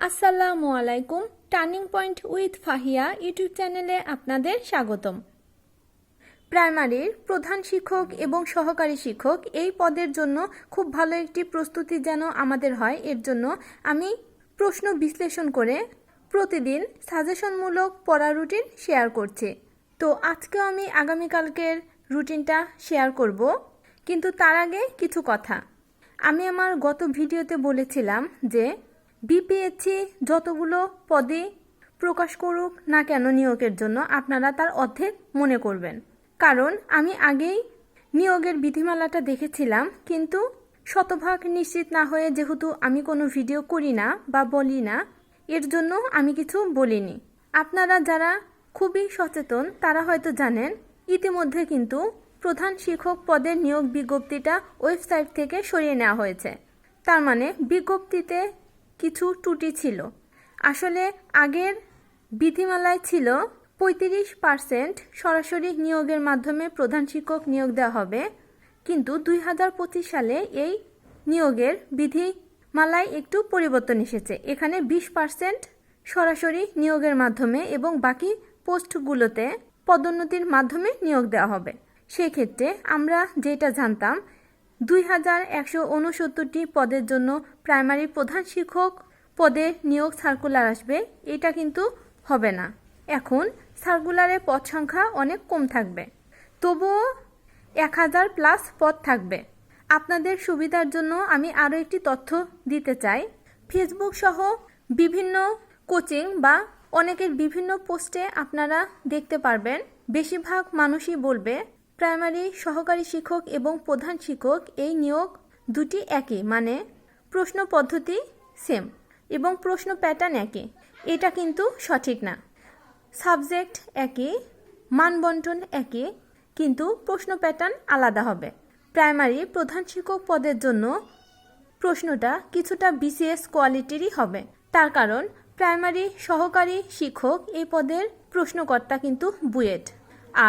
আসসালামু আলাইকুম। Turning point with Fahia YouTube চ্যানেলে আপনাদের স্বাগতম। প্রাইমারির প্রধান শিক্ষক এবং সহকারী শিক্ষক এই পদের জন্য খুব ভালো একটি প্রস্তুতি যেন আমাদের হয়, এর জন্য আমি প্রশ্ন বিশ্লেষণ করে প্রতিদিন সাজেশনমূলক পড়া রুটিন শেয়ার করছি। তো আজকেও আমি আগামীকালকের রুটিনটা শেয়ার করব, কিন্তু তার আগে কিছু কথা। আমি আমার গত ভিডিওতে বলেছিলাম যে বিপিএসসি যতগুলো পদে প্রকাশ করুক না কেন নিয়োগের জন্য আপনারা তার অর্ধেক মনে করবেন, কারণ আমি আগেই নিয়োগের বিধিমালাটা দেখেছিলাম, কিন্তু শতভাগ নিশ্চিত না হয়ে যেহেতু আমি কোনো ভিডিও করি না বা বলি না, এর জন্য আমি কিছু বলিনি। আপনারা যারা খুবই সচেতন তারা হয়তো জানেন ইতিমধ্যে কিন্তু প্রধান শিক্ষক পদের নিয়োগ বিজ্ঞপ্তিটা ওয়েবসাইট থেকে সরিয়ে নেওয়া হয়েছে। তার মানে বিজ্ঞপ্তিতে কিছু ত্রুটি ছিল। আসলে আগের বিধিমালায় ছিল 35% সরাসরি নিয়োগের মাধ্যমে প্রধান শিক্ষক নিয়োগ দেওয়া হবে, কিন্তু 2025 সালে এই নিয়োগের বিধিমালায় একটু পরিবর্তন এসেছে। এখানে 20% সরাসরি নিয়োগের মাধ্যমে এবং বাকি পোস্টগুলোতে পদোন্নতির মাধ্যমে নিয়োগ দেওয়া হবে। সেক্ষেত্রে আমরা যেটা জানতাম 2169টি পদের জন্য প্রাইমারি প্রধান শিক্ষক পদে নিয়োগ সার্কুলার আসবে, এটা কিন্তু হবে না। এখন সার্কুলারের পদ সংখ্যা অনেক কম থাকবে, তবুও 1000+ পদ থাকবে। আপনাদের সুবিধার জন্য আমি আরও একটি তথ্য দিতে চাই। ফেসবুক সহ বিভিন্ন কোচিং বা অনেকের বিভিন্ন পোস্টে আপনারা দেখতে পারবেন বেশিরভাগ মানুষই বলবে প্রাইমারি সহকারী শিক্ষক এবং প্রধান শিক্ষক এই নিয়োগ দুটি একই, মানে প্রশ্ন পদ্ধতি সেম এবং প্রশ্ন প্যাটার্ন একই। এটা কিন্তু সঠিক না। সাবজেক্ট একই, মানবন্টন একই, কিন্তু প্রশ্ন প্যাটার্ন আলাদা হবে। প্রাইমারি প্রধান শিক্ষক পদের জন্য প্রশ্নটা কিছুটা বিসিএস কোয়ালিটিরই হবে। তার কারণ প্রাইমারি সহকারী শিক্ষক এই পদের প্রশ্নকর্তা কিন্তু বুয়েট,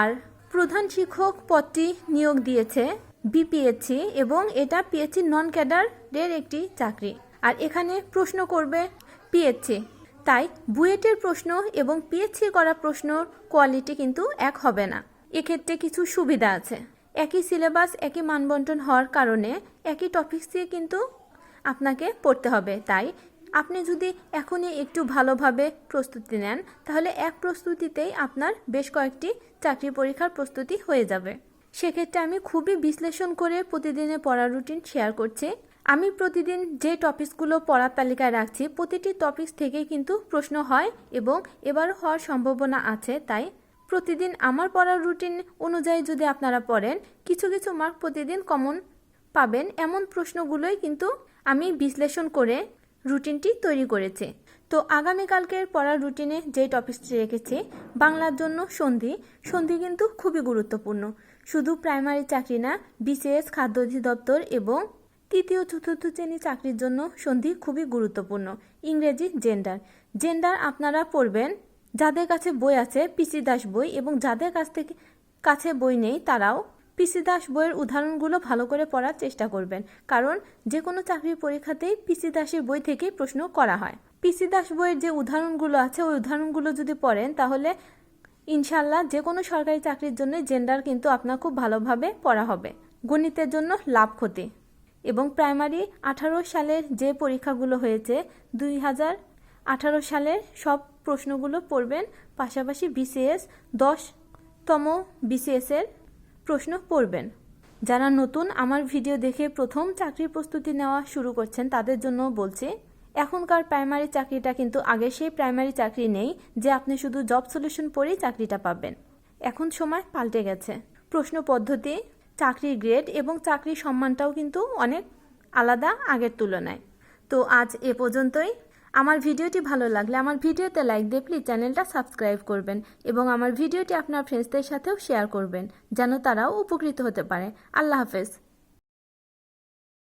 আর প্রধান শিক্ষক পদটি নিয়োগ দিয়েছে বিপিএসসি এবং এটা পিএসসি নন ক্যাডারের একটি চাকরি, আর এখানে প্রশ্ন করবে পিএসসি। তাই বুয়েটের প্রশ্ন এবং পিএসসি করা প্রশ্নর কোয়ালিটি কিন্তু এক হবে না। এক্ষেত্রে কিছু সুবিধা আছে। একই সিলেবাস একই মানবন্টন হওয়ার কারণে একই টপিকস দিয়ে কিন্তু আপনাকে পড়তে হবে। তাই আপনি যদি এখনই একটু ভালোভাবে প্রস্তুতি নেন তাহলে এক প্রস্তুতিতেই আপনার বেশ কয়েকটি চাকরি পরীক্ষার প্রস্তুতি হয়ে যাবে। সেক্ষেত্রে আমি খুবই বিশ্লেষণ করে প্রতিদিনের পড়ার রুটিন শেয়ার করছি। আমি প্রতিদিন যে টপিকসগুলো পড়ার তালিকায় রাখছি প্রতিটি টপিকস থেকেই কিন্তু প্রশ্ন হয় এবং এবারও হওয়ার সম্ভাবনা আছে। তাই প্রতিদিন আমার পড়ার রুটিন অনুযায়ী যদি আপনারা পড়েন কিছু কিছু মার্ক প্রতিদিন কমন পাবেন। এমন প্রশ্নগুলোই কিন্তু আমি বিশ্লেষণ করে রুটিনটি তৈরি করেছে। তো আগামীকালকের পড়ার রুটিনে যে টপিকটি রেখেছি বাংলার জন্য সন্ধি। সন্ধি কিন্তু খুবই গুরুত্বপূর্ণ, শুধু প্রাইমারি চাকরি না, বিসিএস, খাদ্য অধিদপ্তর এবং তৃতীয় চতুর্থ শ্রেণী চাকরির জন্য সন্ধি খুবই গুরুত্বপূর্ণ। ইংরেজি জেন্ডার। জেন্ডার আপনারা পড়বেন যাদের কাছে বই আছে পিসি দাস বই, এবং যাদের কাছে বই নেই তারাও পিসি দাস বইয়ের উদাহরণগুলো ভালো করে পড়ার চেষ্টা করবেন, কারণ যে কোনো চাকরির পরীক্ষাতেই পিসি দাসের বই থেকেই প্রশ্ন করা হয়। পিসি দাস বইয়ের যে উদাহরণগুলো আছে ওই উদাহরণগুলো যদি পড়েন তাহলে ইনশাল্লাহ যে কোনো সরকারি চাকরির জন্য জেন্ডার কিন্তু আপনার খুব ভালোভাবে পড়া হবে। গণিতের জন্য লাভ ক্ষতি এবং প্রাইমারি 18 সালের যে পরীক্ষাগুলো হয়েছে 2018 সালের সব প্রশ্নগুলো পড়বেন, পাশাপাশি বিসিএস 10তম বিসিএসের প্রশ্ন পড়বেন। যারা নতুন আমার ভিডিও দেখে প্রথম চাকরির প্রস্তুতি নেওয়া শুরু করছেন তাদের জন্য বলছি, এখনকার প্রাইমারি চাকরিটা কিন্তু আগে সেই প্রাইমারি চাকরি নেই যে আপনি শুধু জব সলিউশন পড়েই চাকরিটা পাবেন। এখন সময় পাল্টে গেছে। প্রশ্ন পদ্ধতি, চাকরির গ্রেড এবং চাকরির সম্মানটাও কিন্তু অনেক আলাদা আগের তুলনায়। তো আজ এ পর্যন্তই। আমার ভিডিওটি ভালো লাগলে আমার ভিডিওতে লাইক দিয়ে প্লিজ চ্যানেলটা সাবস্ক্রাইব করবেন এবং আমার ভিডিওটি আপনার ফ্রেন্ডসদের সাথেও শেয়ার করবেন যেন তারাও উপকৃত হতে পারে। আল্লাহ হাফেজ।